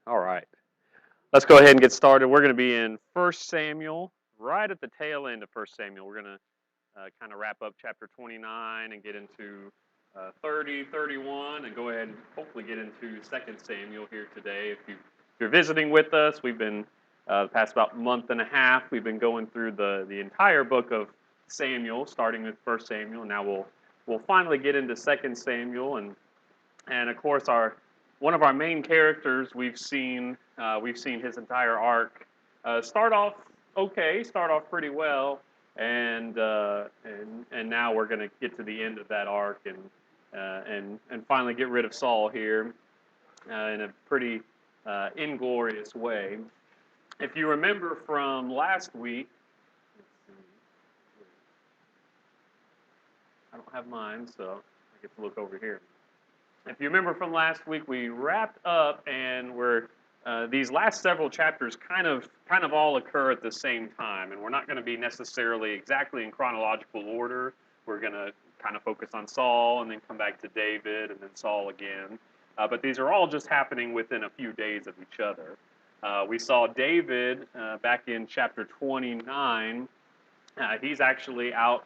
All right. Let's go ahead and get started. We're going to be in First Samuel, right at the tail end of First Samuel. We're going to kind of wrap up chapter 29 and get into 30, 31, and go ahead and hopefully get into Second Samuel here today. If you're visiting with us, we've been the past about month and a half. We've been going through the entire book of Samuel, starting with First Samuel. Now we'll finally get into Second Samuel, and of course our one of our main characters we've seen his entire arc start off okay, start off pretty well, and now we're going to get to the end of that arc and finally get rid of Saul here in a pretty inglorious way. If you remember from last week, I don't have mine, so I get to look over here. If you remember from last week, we wrapped up, and we're these last several chapters kind of all occur at the same time, and we're not going to be necessarily exactly in chronological order. We're going to kind of focus on Saul, and then come back to David, and then Saul again. But these are all just happening within a few days of each other. We saw David back in chapter 29. He's actually out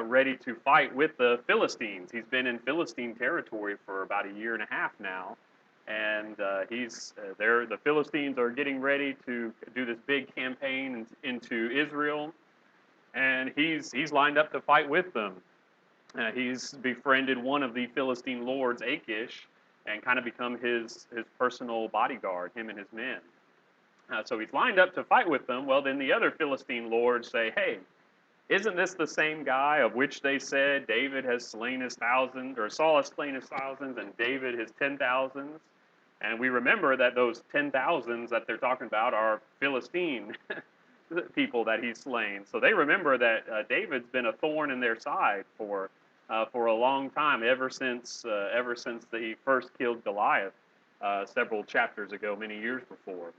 ready to fight with the Philistines. He's been in Philistine territory for about a year and a half now, and he's there. The Philistines are getting ready to do this big campaign into Israel, and he's lined up to fight with them. He's befriended one of the Philistine lords, Achish, and kind of become his personal bodyguard, him and his men. So he's lined up to fight with them. Well, then the other Philistine lords say, "Hey, isn't this the same guy of which they said David has slain his thousands, or Saul has slain his thousands, and David his 10,000s?" And we remember that those 10,000s that they're talking about are Philistine people that he's slain. So they remember that David's been a thorn in their side for a long time, ever since he first killed Goliath several chapters ago, many years before.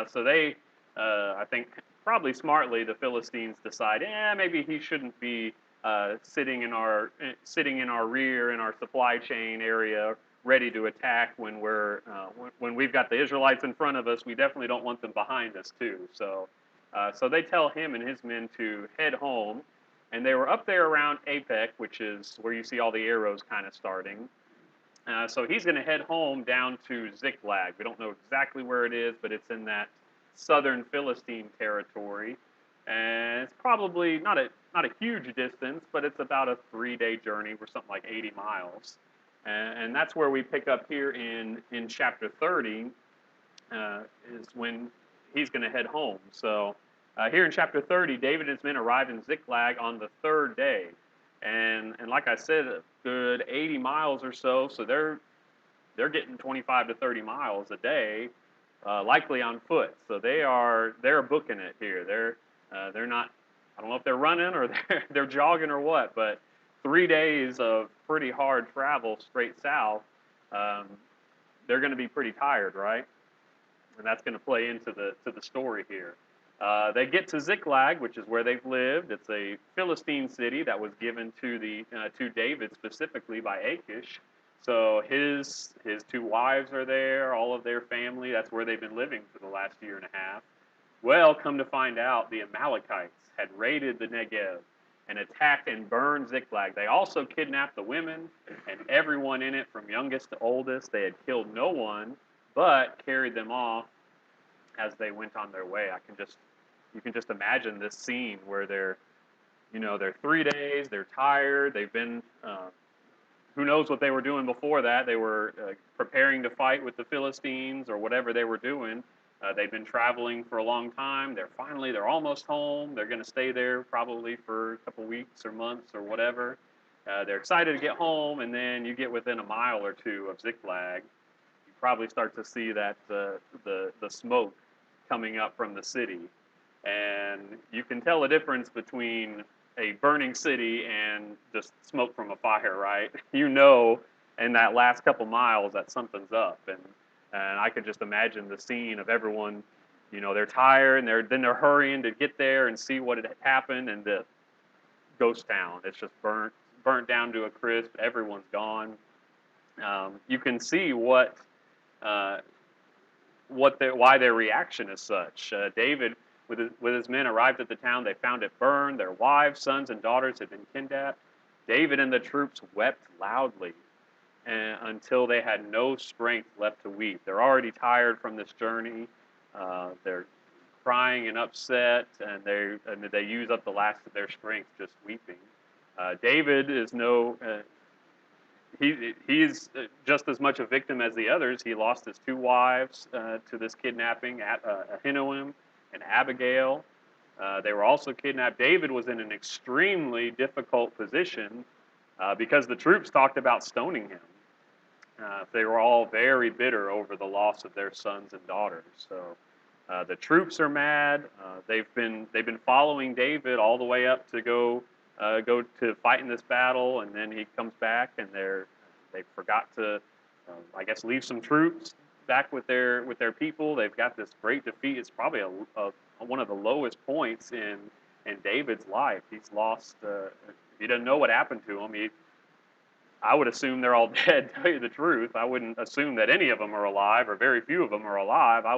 So they, I think, probably smartly, the Philistines decide, maybe he shouldn't be sitting in our rear in our supply chain area, ready to attack when we've got the Israelites in front of us. We definitely don't want them behind us too. So they tell him and his men to head home, and they were up there around Apec, which is where you see all the arrows kind of starting. So he's going to head home down to Ziklag. We don't know exactly where it is, but it's in that southern Philistine territory, and it's probably not a huge distance, but it's about a 3-day journey. We're something like 80 miles, and that's where we pick up here in chapter 30. Is when he's going to head home. So here in chapter 30, David and his men arrived in Ziklag on the third day. And like I said, a good 80 miles or so. So they're getting 25 to 30 miles a day, likely on foot. So they're booking it here. They're not. I don't know if they're running or they're jogging or what, but 3 days of pretty hard travel straight south. Um, they're going to be pretty tired, right? And that's going to play into the story here. They get to Ziklag, which is where they've lived. It's a Philistine city that was given to David specifically by Achish. So his two wives are there, all of their family. That's where they've been living for the last year and a half. Well, come to find out, the Amalekites had raided the Negev and attacked and burned Ziklag. They also kidnapped the women and everyone in it, from youngest to oldest. They had killed no one, but carried them off as they went on their way. You can just imagine this scene where they're 3 days, they're tired, they've been, who knows what they were doing before that. They were preparing to fight with the Philistines or whatever they were doing. They've been traveling for a long time. They're almost home. They're going to stay there probably for a couple weeks or months or whatever. They're excited to get home, and then you get within a mile or two of Ziklag, you probably start to see that the smoke coming up from the city, and you can tell the difference between a burning city and just smoke from a fire, right? You know, in that last couple miles that something's up, and I could just imagine the scene of everyone. They're tired, and they're hurrying to get there and see what had happened, and the ghost town, it's just burnt down to a crisp. Everyone's gone. You can see what uh, why their reaction is such. David, with his men, arrived at the town. They found it burned. Their wives, sons, and daughters had been kidnapped. David and the troops wept loudly until they had no strength left to weep. They're already tired from this journey. They're crying and upset, and they use up the last of their strength just weeping. David is no he's just as much a victim as the others. He lost his two wives to this kidnapping, Ahinoam and Abigail. They were also kidnapped. David was in an extremely difficult position because the troops talked about stoning him. They were all very bitter over the loss of their sons and daughters. So the troops are mad. They've been following David all the way up to go to fight in this battle, and then he comes back, and they forgot to, I guess, leave some troops back with their people. They've got this great defeat. It's probably one of the lowest points in David's life. He's lost. He doesn't know what happened to him. I would assume they're all dead. To tell you the truth, I wouldn't assume that any of them are alive, or very few of them are alive. I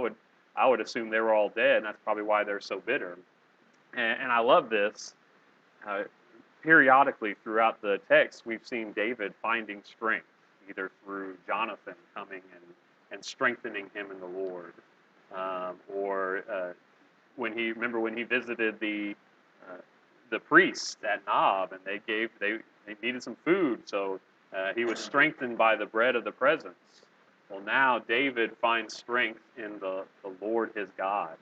would assume they were all dead, and that's probably why they're so bitter. And I love this. Periodically throughout the text, we've seen David finding strength, either through Jonathan coming and strengthening him in the Lord, or when he visited the priest at Nob, and they needed some food, so he was strengthened by the bread of the presence. Well, now David finds strength in the Lord his God.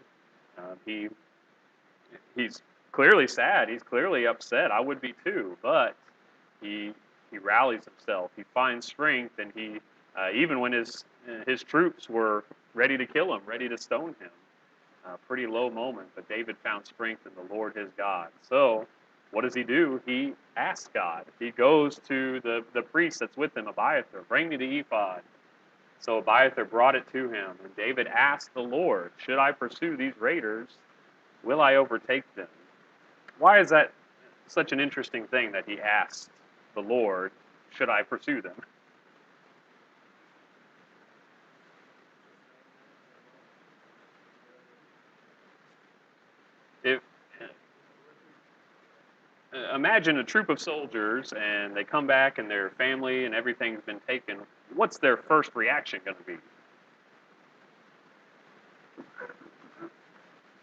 He's clearly sad. He's clearly upset. I would be too. But he rallies himself. He finds strength, and he even when his troops were ready to kill him, ready to stone him. Pretty low moment, but David found strength in the Lord his God. So what does he do? He asks God. He goes to the priest that's with him, Abiathar, bring me the ephod. So Abiathar brought it to him, and David asked the Lord, should I pursue these raiders? Will I overtake them? Why is that such an interesting thing that he asked the Lord, should I pursue them? If Imagine a troop of soldiers, and they come back and their family and everything's been taken, what's their first reaction going to be?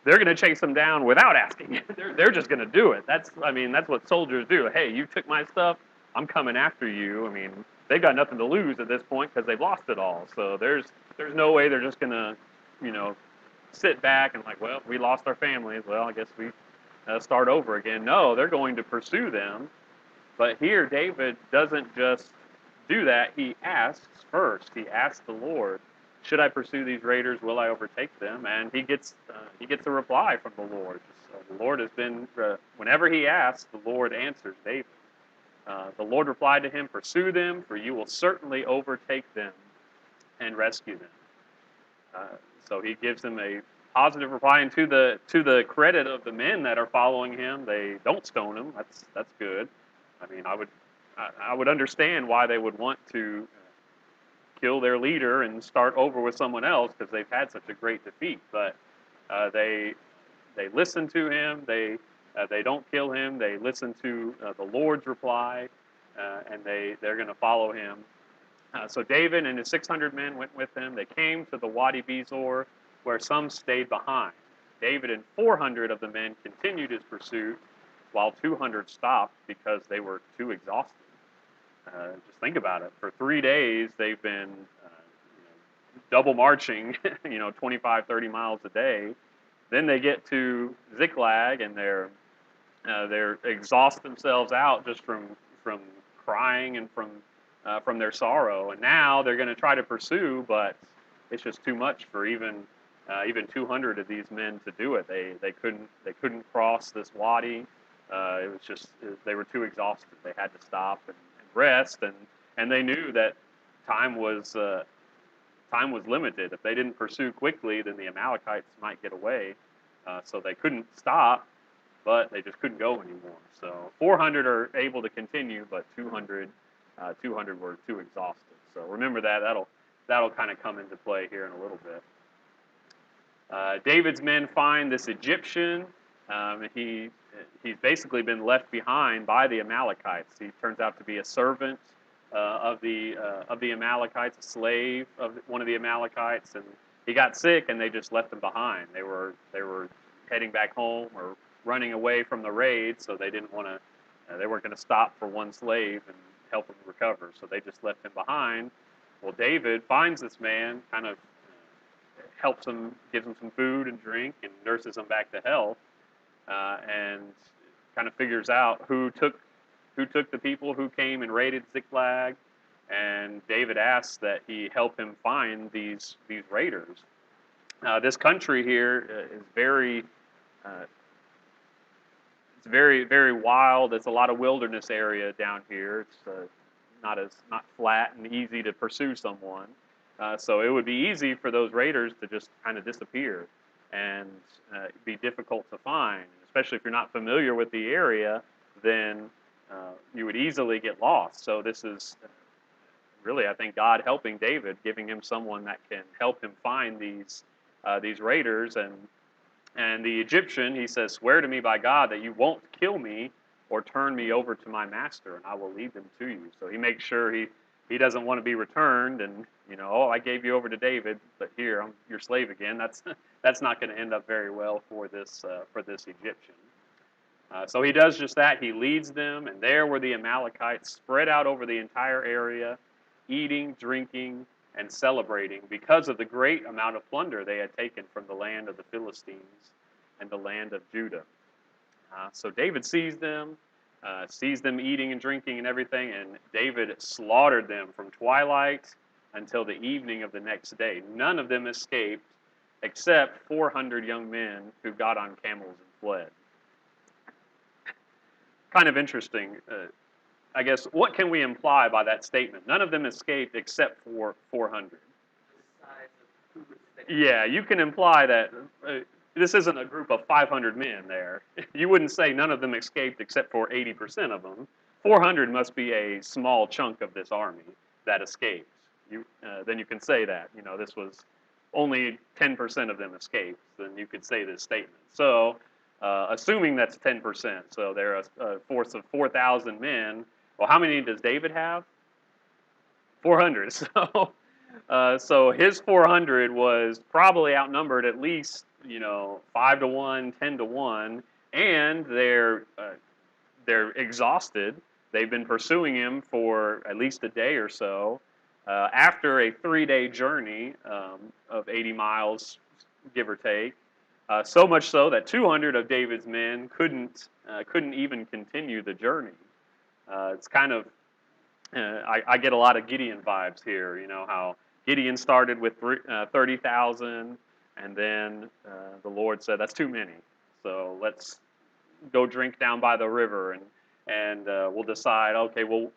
They're going to chase them down without asking. They're just going to do it. That's what soldiers do. Hey, you took my stuff. I'm coming after you. I mean, they've got nothing to lose at this point because they've lost it all. So there's no way they're just going to, sit back and like, well, we lost our families. Well, I guess we start over again. No, they're going to pursue them. But here, David doesn't just do that. He asks first. He asks the Lord, should I pursue these raiders? Will I overtake them? And he gets a reply from the Lord. So the Lord has been, whenever he asks, the Lord answers David. The Lord replied to him, pursue them, for you will certainly overtake them and rescue them. So he gives him a positive reply, and to the credit of the men that are following him, they don't stone him. That's good. I mean, I would understand why they would want to kill their leader and start over with someone else because they've had such a great defeat. But they listen to him. They don't kill him. They listen to the Lord's reply, and they're going to follow him. So David and his 600 men went with him. They came to the Wadi Bezor, where some stayed behind. David and 400 of the men continued his pursuit, while 200 stopped because they were too exhausted. Just think about it. For 3 days, they've been double marching, 25, 30 miles a day. Then they get to Ziklag, and they're exhaust themselves out just from crying and from their sorrow. And now they're going to try to pursue, but it's just too much for even 200 of these men to do it. They couldn't cross this wadi. It was just they were too exhausted. They had to stop and rest, and they knew that time was limited. If they didn't pursue quickly, then the Amalekites might get away. So they couldn't stop, but they just couldn't go anymore. So 400 are able to continue, but 200 were too exhausted. So remember that. That'll kind of come into play here in a little bit. David's men find this Egyptian. He's basically been left behind by the Amalekites. He turns out to be a servant of the Amalekites, a slave of one of the Amalekites, and he got sick, and they just left him behind. They were heading back home or running away from the raid, so they didn't want to. They weren't going to stop for one slave and help him recover, so they just left him behind. Well, David finds this man, kind of helps him, gives him some food and drink, and nurses him back to health, and kind of figures out who took the people who came and raided Ziklag, and David asks that he help him find these raiders. This country here is it's very wild. It's a lot of wilderness area down here. It's not flat and easy to pursue someone. So it would be easy for those raiders to just kind of disappear and be difficult to find, especially if you're not familiar with the area. Then you would easily get lost. So this is really, I think, God helping David, giving him someone that can help him find these raiders. And the Egyptian, he says, "Swear to me by God that you won't kill me or turn me over to my master, and I will lead them to you." So he makes sure he doesn't want to be returned, and oh, I gave you over to David, but here I'm your slave again. That's not going to end up very well for this Egyptian. So he does just that. He leads them, and there were the Amalekites spread out over the entire area, eating, drinking, and celebrating because of the great amount of plunder they had taken from the land of the Philistines and the land of Judah. So David sees them eating and drinking and everything, and David slaughtered them from twilight until the evening of the next day. None of them escaped except 400 young men who got on camels and fled. Kind of interesting. I guess, what can we imply by that statement? None of them escaped except for 400. Yeah, you can imply that this isn't a group of 500 men there. You wouldn't say none of them escaped except for 80% of them. 400 must be a small chunk of this army that escaped. Then you can say that. This was only 10% of them escaped. Then you could say this statement. So, assuming that's 10%, so they're a force of 4,000 men. Well, how many does David have? 400. So his 400 was probably outnumbered at least 5-1, 10-1, and they're exhausted. They've been pursuing him for at least a day or so. After a 3-day journey of 80 miles, give or take, so much so that 200 of David's men couldn't even continue the journey. It's kind of I get a lot of Gideon vibes here. How Gideon started with 30,000, and then the Lord said, "That's too many. So let's go drink down by the river, and we'll decide. Okay, we'll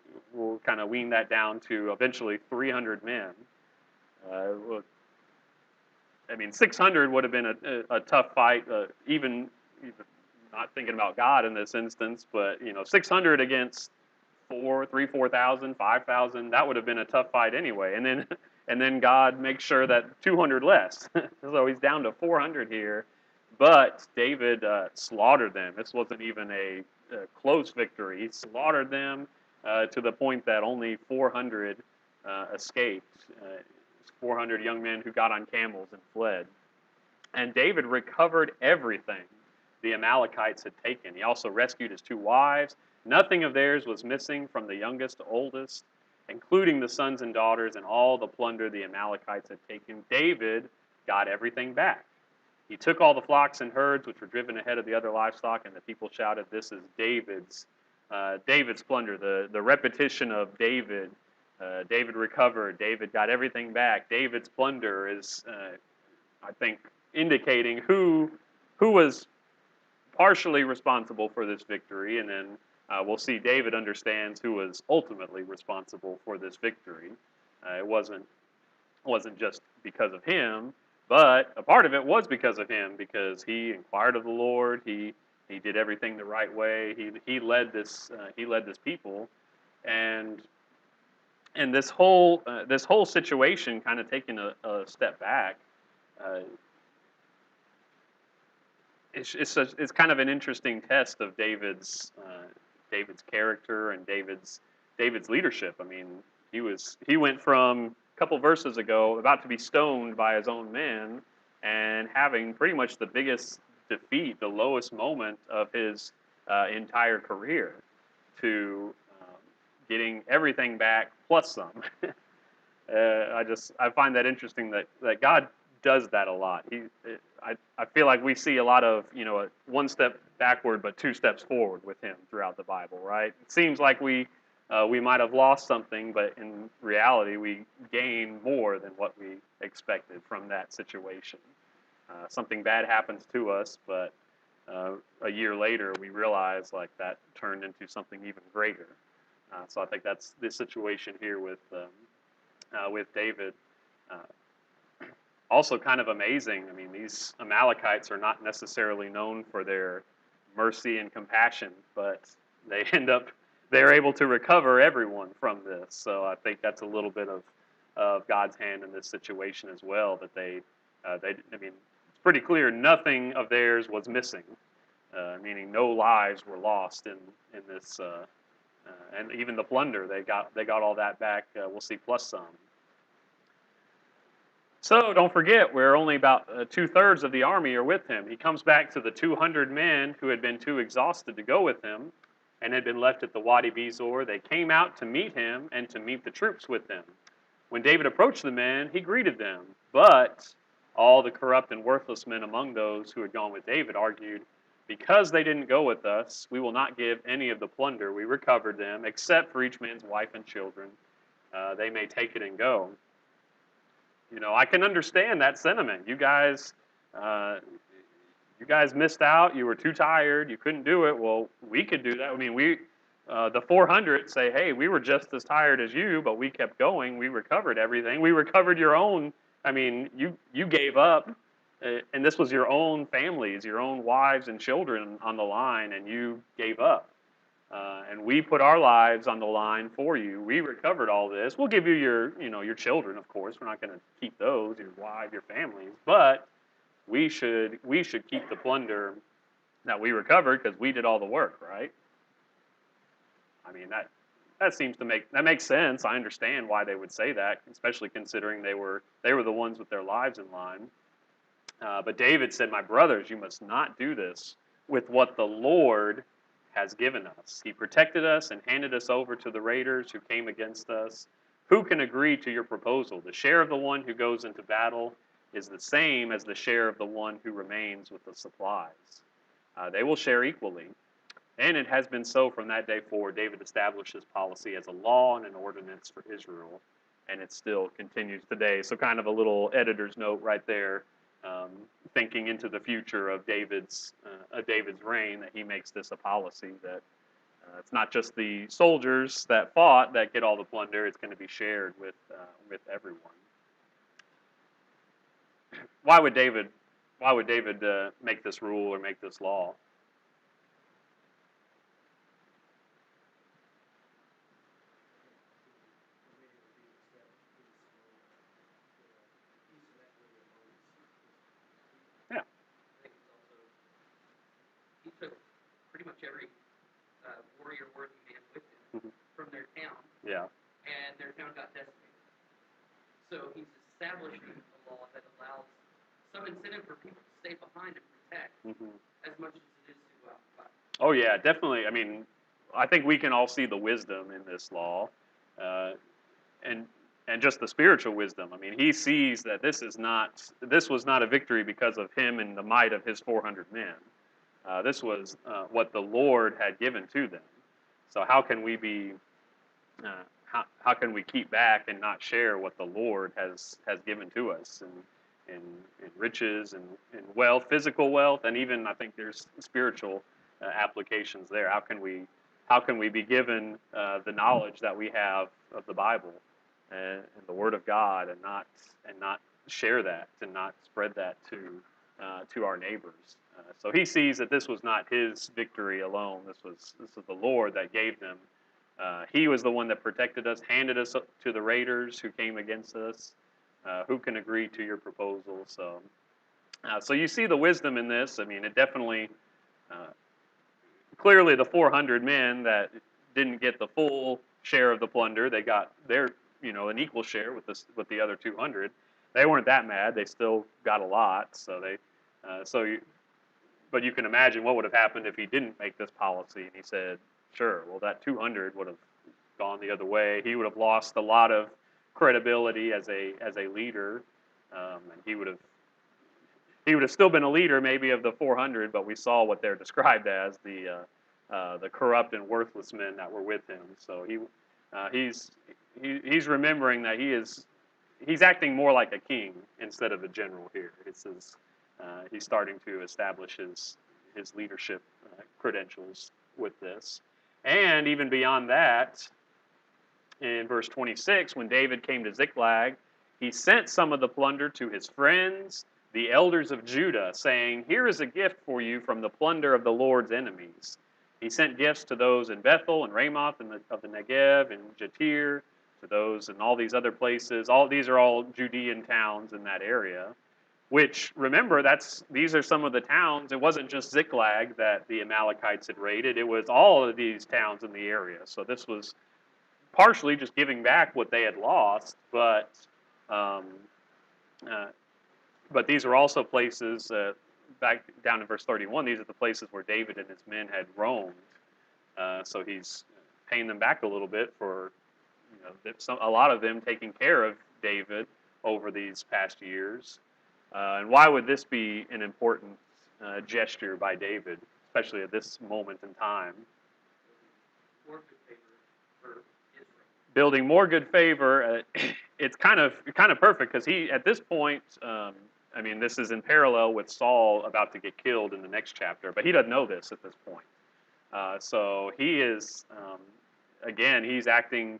kind of wean that down to eventually 300 men." I mean, 600 would have been a tough fight, even not thinking about God in this instance, but 600 against 4,000, 5,000, that would have been a tough fight anyway. And then God makes sure that 200 less. So he's down to 400 here. But David slaughtered them. This wasn't even a close victory. He slaughtered them to the point that only 400 escaped. 400 young men who got on camels and fled. And David recovered everything the Amalekites had taken. He also rescued his 2 wives. Nothing of theirs was missing from the youngest to oldest, including the sons and daughters and all the plunder the Amalekites had taken. David got everything back. He took all the flocks and herds which were driven ahead of the other livestock, and the people shouted, "This is David's plunder." The repetition of David. David recovered. David got everything back. David's plunder is, I think, indicating who was partially responsible for this victory, and then we'll see David understands who was ultimately responsible for this victory. It wasn't just because of him, but a part of it was because of him, because he inquired of the Lord. He did everything the right way. He led this people, and this whole situation, kind of taking a step back. it's kind of an interesting test of David's character and David's leadership. I mean, he went from a couple verses ago about to be stoned by his own men and having pretty much the biggest defeat, the lowest moment of his entire career, to getting everything back plus some. I find that interesting that God does that a lot. I feel like we see a lot of a one step backward but two steps forward with him throughout the Bible, right? It seems like we might have lost something, but in reality we gain more than what we expected from that situation. Something bad happens to us, but a year later we realize like that turned into something even greater. So I think that's this situation here with David. Also kind of amazing. I mean, these Amalekites are not necessarily known for their mercy and compassion, but they're able to recover everyone from this. So I think that's a little bit of God's hand in this situation as well. That I mean, it's pretty clear nothing of theirs was missing, meaning no lives were lost in this, and even the plunder they got all that back. We'll see plus some. So don't forget, we're only about 2/3 of the army are with him. He comes back to the 200 men who had been too exhausted to go with him and had been left at the Wadi Bezor. They came out to meet him and to meet the troops with him. When David approached the men, he greeted them. But all the corrupt and worthless men among those who had gone with David argued, "Because they didn't go with us, we will not give any of the plunder we recovered them, except for each man's wife and children. They may take it and go." I can understand that sentiment. You guys missed out. You were too tired. You couldn't do it. Well, we could do that. I mean, the 400 say, "Hey, we were just as tired as you, but we kept going. We recovered everything. We recovered your own. I mean, you gave up, and this was your own families, your own wives and children on the line, and you gave up. And we put our lives on the line for you. We recovered all this. We'll give you your children, of course. We're not going to keep those, your wife, your families, but we should keep the plunder that we recovered because we did all the work, right?" I mean that makes sense. I understand why they would say that, especially considering they were the ones with their lives in line. But David said, "My brothers, you must not do this with what the Lord has given us. He protected us and handed us over to the raiders who came against us. Who can agree to your proposal? The share of the one who goes into battle is the same as the share of the one who remains with the supplies. They will share equally." And it has been so from that day forward. David established this policy as a law and an ordinance for Israel, and it still continues today. So kind of a little editor's note right there, thinking into the future of David's reign, that he makes this a policy that it's not just the soldiers that fought that get all the plunder; it's going to be shared with everyone. Why would David make this rule or make this law? Yeah. He took pretty much every warrior-worthy man with him from their town. Yeah. And their town got decimated. So he's establishing a law that allows some incentive for people to stay behind and protect as much as it is to fight. Oh yeah, definitely. I mean, I think we can all see the wisdom in this law, and just the spiritual wisdom. I mean, he sees that this was not a victory because of him and the might of his 400 men. This was what the Lord had given to them. So how can we keep back and not share what the Lord has given to us in riches and wealth, physical wealth, and even I think there's spiritual applications there. How can we be given the knowledge that we have of the Bible and the Word of God, and not share that, and not spread that to our neighbors? So he sees that this was not his victory alone. This was the Lord that gave them. He was the one that protected us, handed us to the raiders who came against us. Who can agree to your proposal? So So you see the wisdom in this. I mean, it definitely, uh, clearly the 400 men that didn't get the full share of the plunder, they got their, an equal share with the other 200. They weren't that mad. They still got a lot. So but you can imagine what would have happened if he didn't make this policy and he said, sure, well, that 200 would have gone the other way. He would have lost a lot of credibility as a leader, and he would have still been a leader maybe of the 400, but we saw what they're described as, the corrupt and worthless men that were with him. So he's remembering that he's acting more like a king instead of a general here. He's starting to establish his leadership credentials with this, and even beyond that, in verse 26, when David came to Ziklag, he sent some of the plunder to his friends, the elders of Judah, saying, "Here is a gift for you from the plunder of the Lord's enemies." He sent gifts to those in Bethel and Ramoth of the Negev and Jatir, to those in all these other places. All these are all Judean towns in that area. Which, remember, these are some of the towns. It wasn't just Ziklag that the Amalekites had raided. It was all of these towns in the area. So this was partially just giving back what they had lost, um, uh, but these are also places, back down in verse 31, these are the places where David and his men had roamed. So he's paying them back a little bit for, a lot of them taking care of David over these past years. And why would this be an important gesture by David, especially at this moment in time? More good favor for Israel. Building more good favor. It's kind of perfect because at this point, I mean, this is in parallel with Saul about to get killed in the next chapter, but he doesn't know this at this point. So he is, again, he's acting.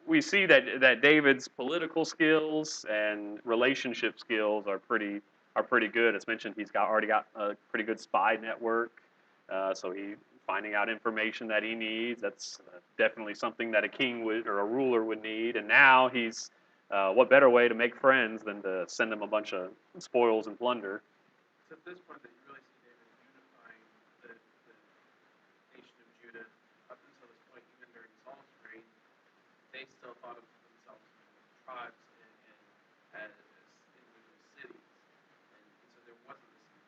We see that David's political skills and relationship skills are pretty good. As mentioned, he's already got a pretty good spy network. So he finding out information that he needs. That's definitely something that a king would or a ruler would need. And now he's what better way to make friends than to send them a bunch of spoils and plunder? It's at this point that you really see David unifying the nation of Judah. Up until this point, even during Saul's reign, they still thought of themselves as tribes and as individual cities, and so there wasn't this,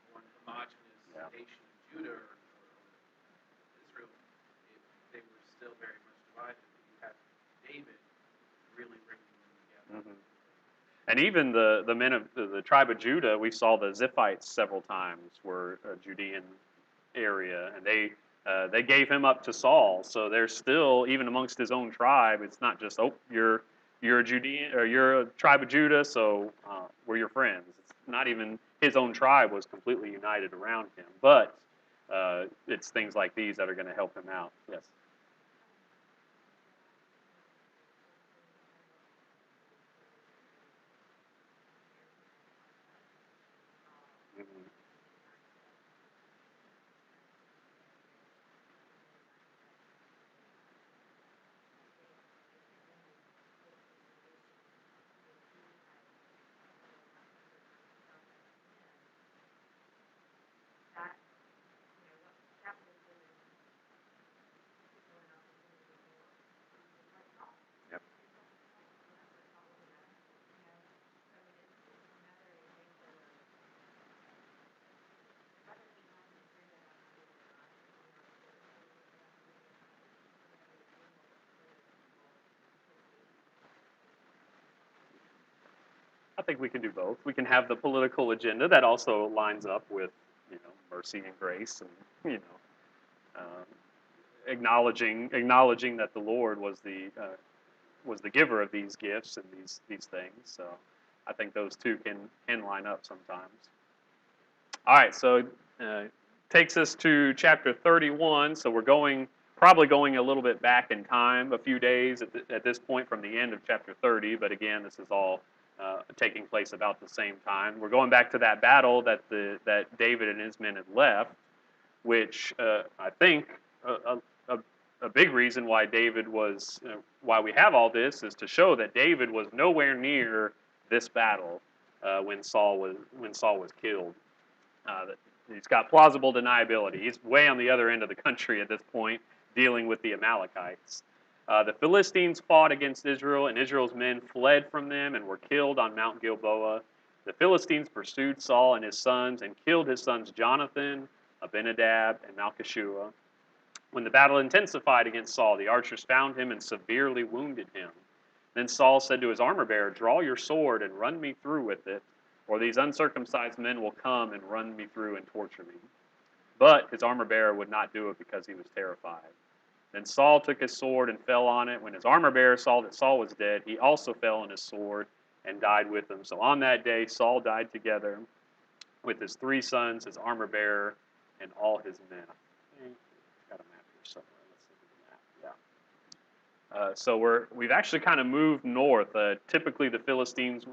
one homogenous nation of Judah or Israel. They were still very much divided. But you have David really bringing them together. Mm-hmm. And even the men of the tribe of Judah, we saw the Ziphites several times were a Judean area, and they gave him up to Saul. So there's still, even amongst his own tribe, it's not just, oh, you're a Judean or you're a tribe of Judah, so we're your friends. It's not even his own tribe was completely united around him. But it's things like these that are going to help him out. Yes. Mm-hmm. Yep. I think we can do both. We can have the political agenda that also lines up with, mercy and grace, and um, acknowledging that the Lord was the giver of these gifts and these things. So I think those two can line up sometimes. All right, so takes us to chapter 31. So we're probably going a little bit back in time, a few days at this point from the end of chapter 30. But again, this is all taking place about the same time. We're going back to that battle that David and his men had left, which I think a big reason why why we have all this is to show that David was nowhere near this battle when Saul was killed. He's got plausible deniability. He's way on the other end of the country at this point, dealing with the Amalekites. The Philistines fought against Israel, and Israel's men fled from them and were killed on Mount Gilboa. The Philistines pursued Saul and his sons and killed his sons Jonathan, Abinadab, and Malchishua. When the battle intensified against Saul, the archers found him and severely wounded him. Then Saul said to his armor-bearer, "Draw your sword and run me through with it, or these uncircumcised men will come and run me through and torture me." But his armor-bearer would not do it because he was terrified. Then Saul took his sword and fell on it. When his armor-bearer saw that Saul was dead, he also fell on his sword and died with him. So on that day, Saul died together with his 3 sons, his armor-bearer, and all his men. Got a map here somewhere. Let's look at the map. Yeah. So we've actually kind of moved north. Typically, the Philistines,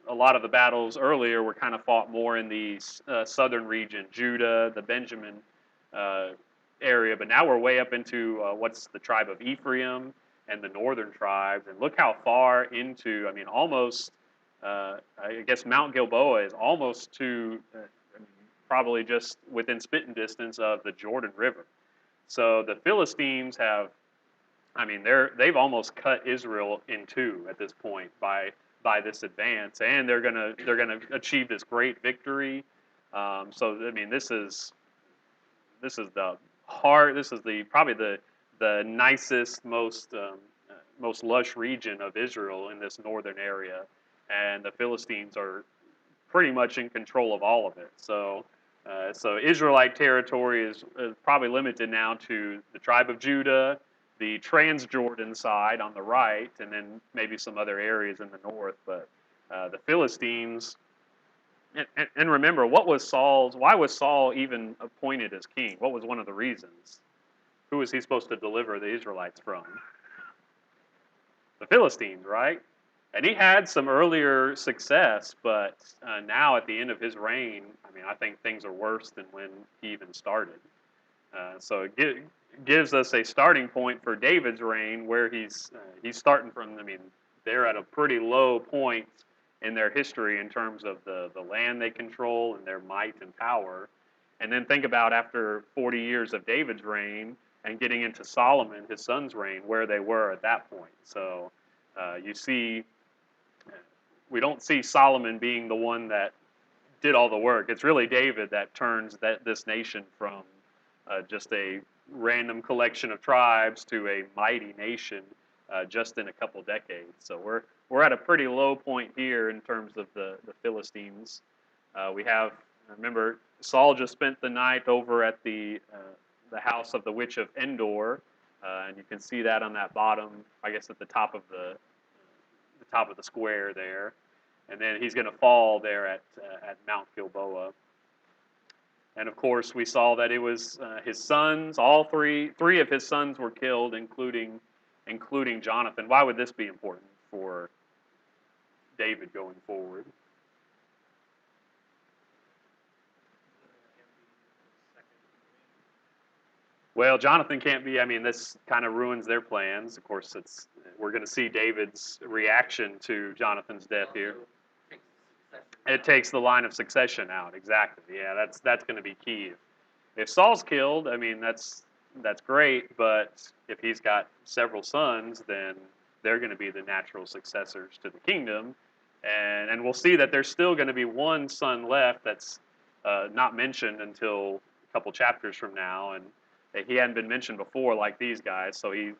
a lot of the battles earlier were kind of fought more in the southern region, Judah, the Benjamin area. But now we're way up into what's the tribe of Ephraim and the northern tribes. And look how far into, I mean, almost, I guess Mount Gilboa is almost to probably just within spitting distance of the Jordan River. So the Philistines have, I mean, they've almost cut Israel in two at this point by this advance, and they're gonna achieve this great victory. So I mean, this is probably the nicest, most lush region of Israel in this northern area, and the Philistines are pretty much in control of all of it. So Israelite territory is probably limited now to the tribe of Judah, the Transjordan side on the right, and then maybe some other areas in the north. But the Philistines, and remember, why was Saul even appointed as king? What was one of the reasons? Who was he supposed to deliver the Israelites from? The Philistines, right? And he had some earlier success, but now at the end of his reign, I mean, I think things are worse than when he even started. So it gives us a starting point for David's reign, where he's starting from. I mean, they're at a pretty low point in their history in terms of the land they control and their might and power. And then think about after 40 years of David's reign and getting into Solomon, his son's reign, where they were at that point. So you see, we don't see Solomon being the one that did all the work. It's really David that turns this nation from just a random collection of tribes to a mighty nation just in a couple decades. So we're at a pretty low point here in terms of the Philistines. Remember, Saul just spent the night over at the house of the witch of Endor, and you can see that on that bottom, I guess at the top of the square there. And then he's going to fall there at Mount Gilboa. And of course, we saw that it was his sons. All three of his sons were killed, including Jonathan. Why would this be important for David going forward? Well, Jonathan can't be. I mean, this kind of ruins their plans. Of course, we're going to see David's reaction to Jonathan's death here. It takes the line of succession out. Exactly. Yeah, that's going to be key. If Saul's killed, I mean, that's great. But if he's got several sons, then they're going to be the natural successors to the kingdom. And we'll see that there's still going to be one son left that's not mentioned until a couple chapters from now, and he hadn't been mentioned before like these guys. So we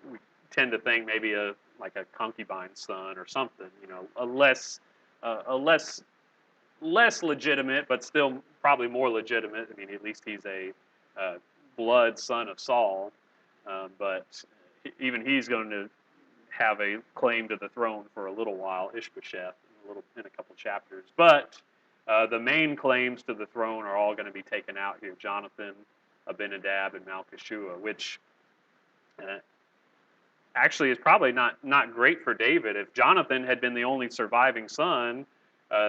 tend to think maybe like a concubine's son or something. You know, a less legitimate, but still probably more legitimate. I mean, at least he's a blood son of Saul, but even he's going to have a claim to the throne for a little while, Ishbosheth, in a couple chapters. But the main claims to the throne are all going to be taken out here: Jonathan, Abinadab, and Malchishua, which actually is probably not great for David. If Jonathan had been the only surviving son,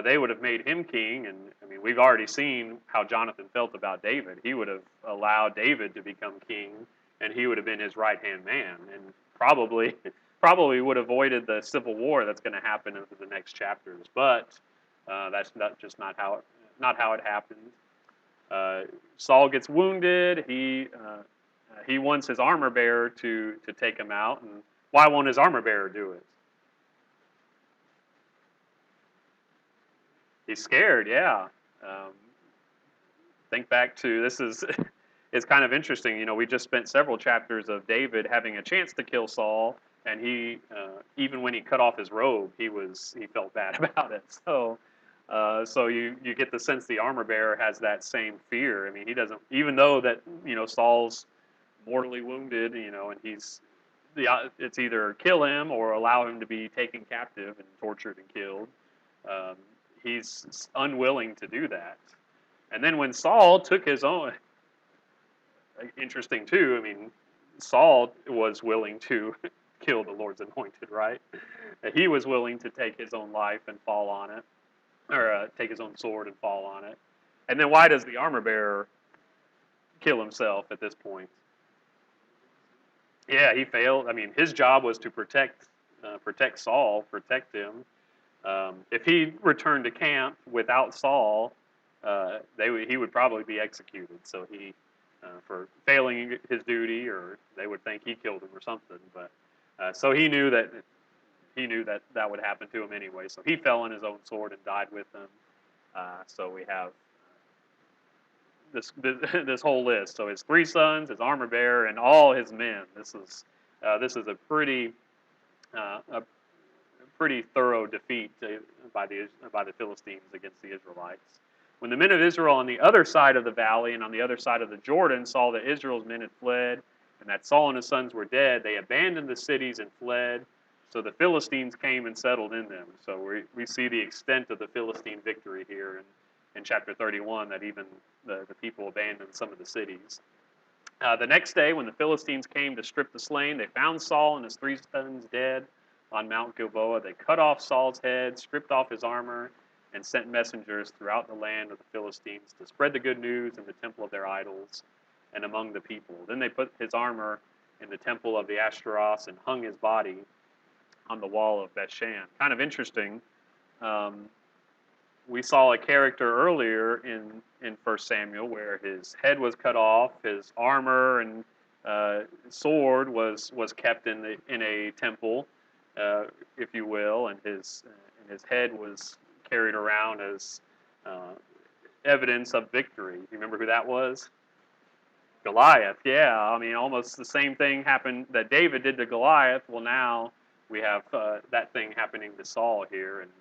they would have made him king. And I mean, we've already seen how Jonathan felt about David. He would have allowed David to become king, and he would have been his right-hand man. And probably probably would have avoided the civil war that's going to happen into the next chapters. But that's not how it happened. Saul gets wounded. He wants his armor bearer to take him out. And why won't his armor bearer do it? He's scared. Yeah. Um, think back to this is it's kind of interesting. You know, we just spent several chapters of David having a chance to kill Saul, and he even when he cut off his robe, he felt bad about it. So you get the sense the armor bearer has that same fear. I mean, he doesn't, even though that Saul's mortally wounded, and it's either kill him or allow him to be taken captive and tortured and killed. Um, he's unwilling to do that. And then when Saul took his own, interesting too. I mean, Saul was willing to kill the Lord's anointed, right? He was willing to take his own life and fall on it, or take his own sword and fall on it. And then why does the armor bearer kill himself at this point? Yeah, he failed. I mean, his job was to protect Saul, protect him. If he returned to camp without Saul, he would probably be executed. So he, for failing his duty, or they would think he killed him or something. But so he knew that that would happen to him anyway. So he fell on his own sword and died with them. So we have this whole list. So his 3 sons, his armor bearer, and all his men. This is a pretty thorough defeat by the Philistines against the Israelites. When the men of Israel on the other side of the valley and on the other side of the Jordan saw that Israel's men had fled, and that Saul and his sons were dead, they abandoned the cities and fled. So the Philistines came and settled in them. So we see the extent of the Philistine victory here in chapter 31, that even the people abandoned some of the cities. The next day, when the Philistines came to strip the slain, they found Saul and his 3 sons dead on Mount Gilboa. They cut off Saul's head, stripped off his armor, and sent messengers throughout the land of the Philistines to spread the good news in the temple of their idols and among the people. Then they put his armor in the temple of the Ashtaroth and hung his body on the wall of Bethshan. Kind of interesting. We saw a character earlier in 1 Samuel where his head was cut off, his armor and sword was kept in a temple, if you will, and his head was carried around as evidence of victory. You remember who that was? Goliath. Yeah, I mean, almost the same thing happened that David did to Goliath. Well, now we have that thing happening to Saul here, and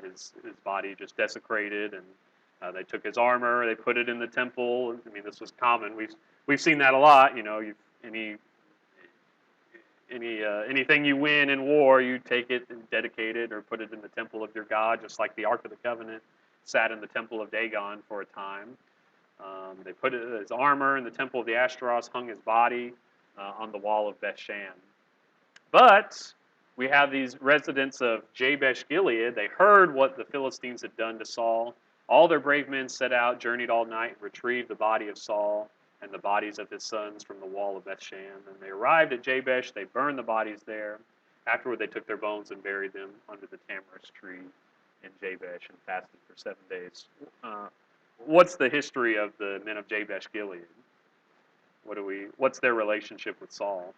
his body just desecrated, and they took his armor, they put it in the temple. I mean, this was common. We've seen that a lot. You know, anything you win in war, you take it and dedicate it or put it in the temple of your god, just like the Ark of the Covenant sat in the temple of Dagon for a time. They put his armor in the temple of the Ashtaroth, hung his body on the wall of Bethshan. But we have these residents of Jabesh Gilead. They heard what the Philistines had done to Saul. All their brave men set out, journeyed all night, and retrieved the body of Saul and the bodies of his sons from the wall of Bethshan. And they arrived at Jabesh. They burned the bodies there. Afterward, they took their bones and buried them under the tamarisk tree in Jabesh and fasted for 7 days. What's the history of the men of Jabesh Gilead? What's their relationship with Saul?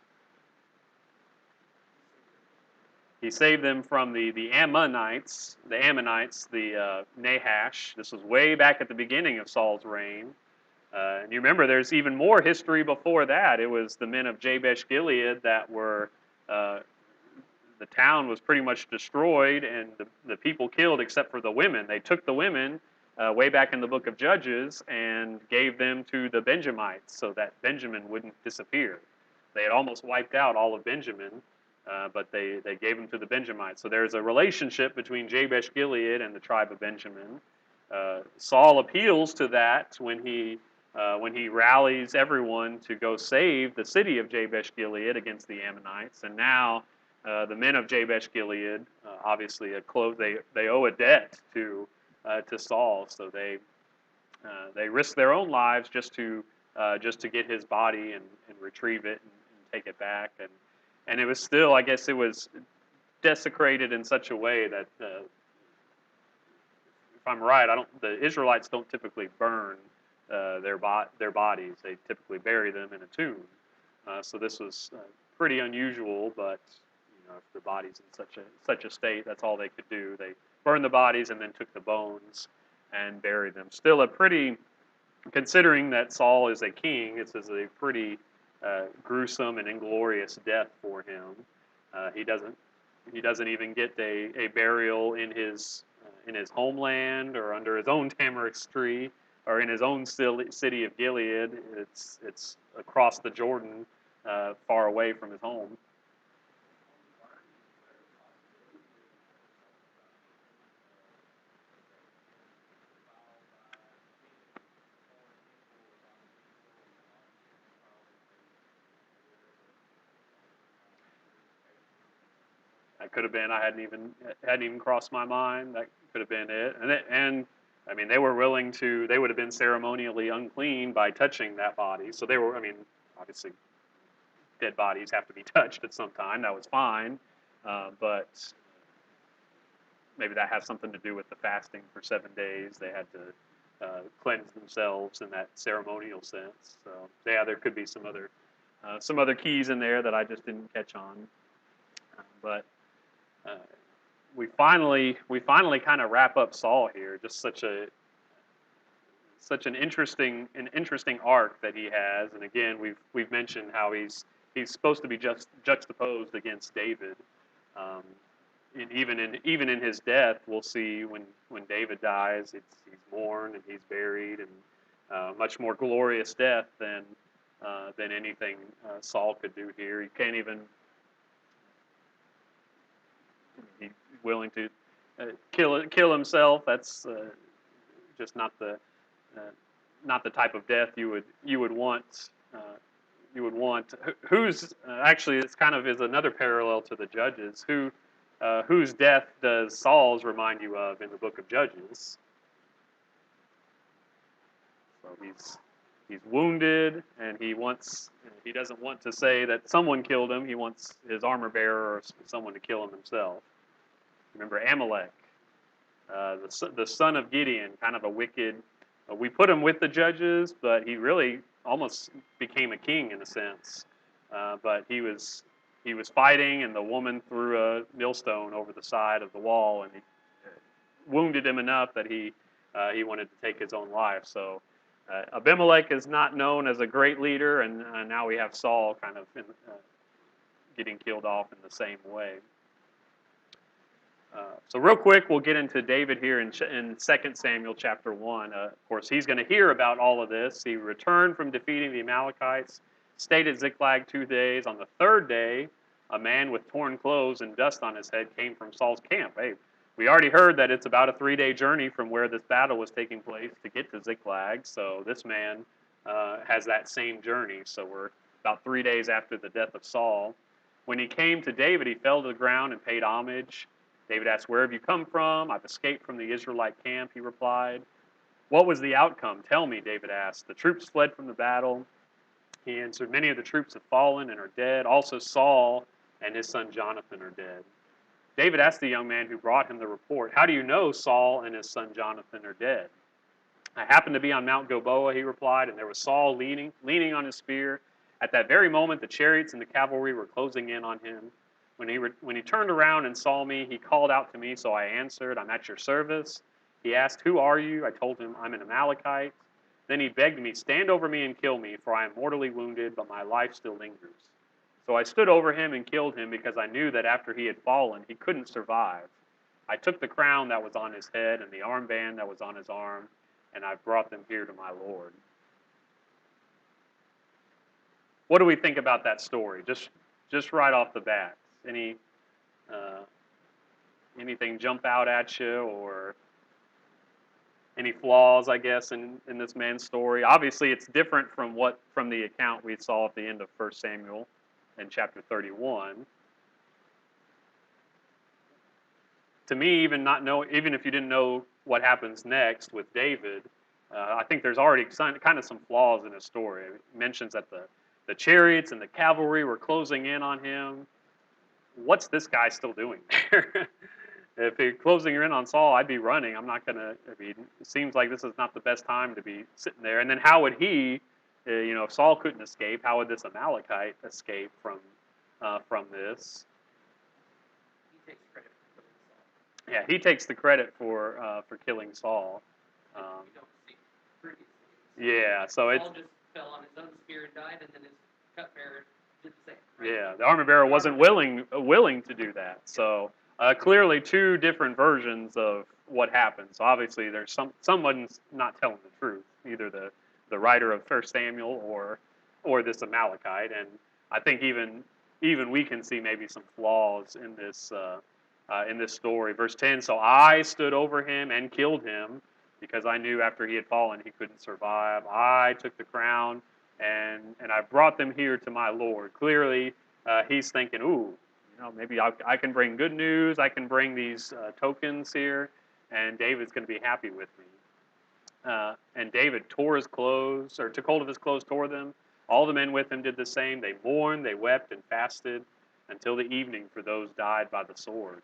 He saved them from the Ammonites, the Nahash. This was way back at the beginning of Saul's reign. And you remember there's even more history before that. It was the men of Jabesh Gilead that were, the town was pretty much destroyed and the people killed except for the women. They took the women way back in the book of Judges and gave them to the Benjamites so that Benjamin wouldn't disappear. They had almost wiped out all of Benjamin, but they gave them to the Benjamites. So there's a relationship between Jabesh Gilead and the tribe of Benjamin. Saul appeals to that when he rallies everyone to go save the city of Jabesh Gilead against the Ammonites. And now the men of Jabesh Gilead obviously they owe a debt to Saul, so they risk their own lives just to get his body and retrieve it and take it back. and it was still, I guess, it was desecrated in such a way that, if I'm right, the Israelites don't typically burn their bodies. They typically bury them in a tomb. So this was pretty unusual, but if the body's in such a state, that's all they could do. They burned the bodies and then took the bones and buried them. Still a pretty, considering that Saul is a king, this is a pretty gruesome and inglorious death for him. He doesn't even get a burial in his homeland or under his own tamarisk tree or in his own city of Gilead. It's across the Jordan, far away from his home. That could have been. I hadn't even crossed my mind. That could have been it. And I mean, they were willing to. They would have been ceremonially unclean by touching that body. So they were. I mean, obviously, dead bodies have to be touched at some time. That was fine, but maybe that has something to do with the fasting for 7 days. They had to cleanse themselves in that ceremonial sense. So yeah, there could be some other keys in there that I just didn't catch on. But we finally kind of wrap up Saul here. Just such an interesting arc that he has. And again, we've mentioned how he's supposed to be just juxtaposed against David. And even in his death, we'll see when David dies, he's mourned and he's buried, and much more glorious death than anything Saul could do here. He can't even. He's willing to kill himself. That's just not the type of death you would want. Who's actually, it's kind of is another parallel to the Judges. Whose death does Saul's remind you of in the book of Judges? So he's wounded, and he doesn't want to say that someone killed him. He wants his armor bearer or someone to kill him himself. Remember Amalek, the son of Gideon, kind of a wicked. We put him with the judges, but he really almost became a king in a sense. But he was fighting, and the woman threw a millstone over the side of the wall, and he wounded him enough that he wanted to take his own life. So Abimelech is not known as a great leader, and now we have Saul kind of getting killed off in the same way. So real quick, we'll get into David here in 2 Samuel chapter 1. Of course, he's going to hear about all of this. He returned from defeating the Amalekites, stayed at Ziklag 2 days. On the third day, a man with torn clothes and dust on his head came from Saul's camp. Hey, we already heard that it's about a 3-day journey from where this battle was taking place to get to Ziklag. So this man has that same journey. So we're about 3 days after the death of Saul. When he came to David, he fell to the ground and paid homage. David asked, "Where have you come from?" "I've escaped from the Israelite camp," he replied. "What was the outcome? Tell me," David asked. "The troops fled from the battle." He answered, "Many of the troops have fallen and are dead. Also Saul and his son Jonathan are dead." David asked the young man who brought him the report, "How do you know Saul and his son Jonathan are dead?" "I happened to be on Mount Gilboa," he replied, "and there was Saul leaning on his spear. At that very moment, the chariots and the cavalry were closing in on him. When he turned around and saw me, he called out to me, so I answered, 'I'm at your service.' He asked, 'Who are you?' I told him, 'I'm an Amalekite.' Then he begged me, 'Stand over me and kill me, for I am mortally wounded, but my life still lingers.' So I stood over him and killed him, because I knew that after he had fallen, he couldn't survive. I took the crown that was on his head and the armband that was on his arm, and I brought them here to my Lord." What do we think about that story? Just right off the bat. Anything jump out at you, or any flaws, I guess, in this man's story? Obviously, it's different from the account we saw at the end of 1 Samuel in chapter 31. To me, even if you didn't know what happens next with David, I think there's already kind of some flaws in his story. It mentions that the chariots and the cavalry were closing in on him. what's this guy still doing there? If he's closing in on Saul, I'd be running. I'm not gonna. I mean, it seems like this is not the best time to be sitting there. And then how would he, if Saul couldn't escape, how would this Amalekite escape from this? He takes credit for killing Saul. Yeah, he takes the credit for killing Saul. We don't see previously. Yeah, so Saul just fell on his own spear and died, and then his cupbearer did the same. Right? yeah, the armor bearer wasn't willing to do that. So clearly, two different versions of what happened. So obviously, there's someone's not telling the truth, either the writer of First Samuel or this Amalekite. And I think even we can see maybe some flaws in this story. Verse 10. So I stood over him and killed him, because I knew after he had fallen he couldn't survive. I took the crown and I brought them here to my Lord. Clearly, he's thinking, ooh, maybe I can bring good news. I can bring these tokens here, and David's going to be happy with me. And David tore his clothes, or took hold of his clothes, tore them. All the men with him did the same. They mourned, they wept, and fasted until the evening for those died by the sword.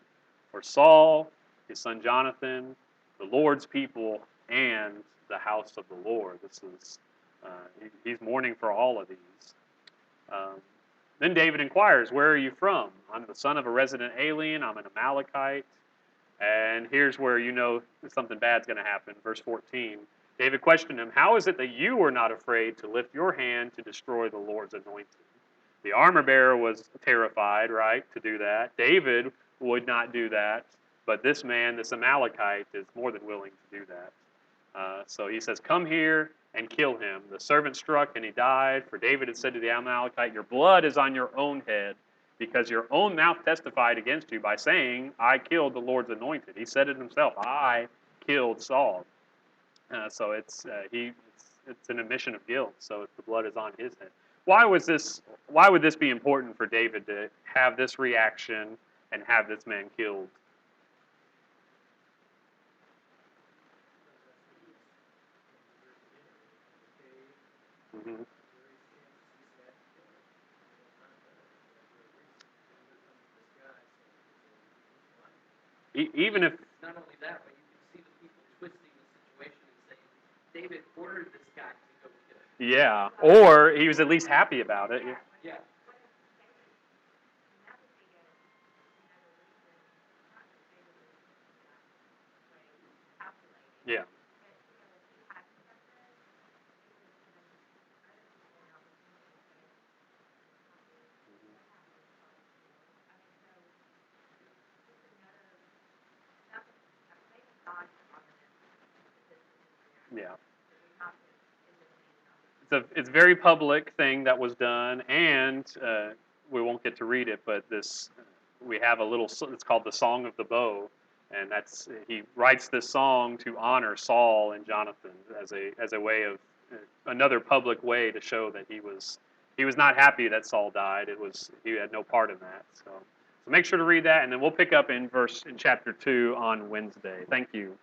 For Saul, his son Jonathan, the Lord's people, and the house of the Lord. This is he's mourning for all of these. Then David inquires, "Where are you from?" "I'm the son of a resident alien. I'm an Amalekite." And here's where something bad's going to happen. Verse 14. David questioned him, "How is it that you were not afraid to lift your hand to destroy the Lord's anointed?" The armor bearer was terrified, right, to do that. David would not do that. But this man, this Amalekite, is more than willing to do that. So he says, "Come here and kill him." The servant struck and he died. For David had said to the Amalekite, "Your blood is on your own head, because your own mouth testified against you by saying, 'I killed the Lord's anointed.'" He said it himself, "I killed Saul." So it's an admission of guilt. So the blood is on his head. Why would this be important for David to have this reaction and have this man killed? Mm-hmm. Even if not only that, but you can see the people twisting the situation and saying, David ordered this guy to go kill him. yeah, or he was at least happy about it. Yeah. Yeah. Yeah. It's a very public thing that was done, and we won't get to read it, but we have a little. It's called the Song of the Bow, and he writes this song to honor Saul and Jonathan as a way of another public way to show that he was not happy that Saul died. He had no part in that. So make sure to read that, and then we'll pick up in chapter 2 on Wednesday. Thank you.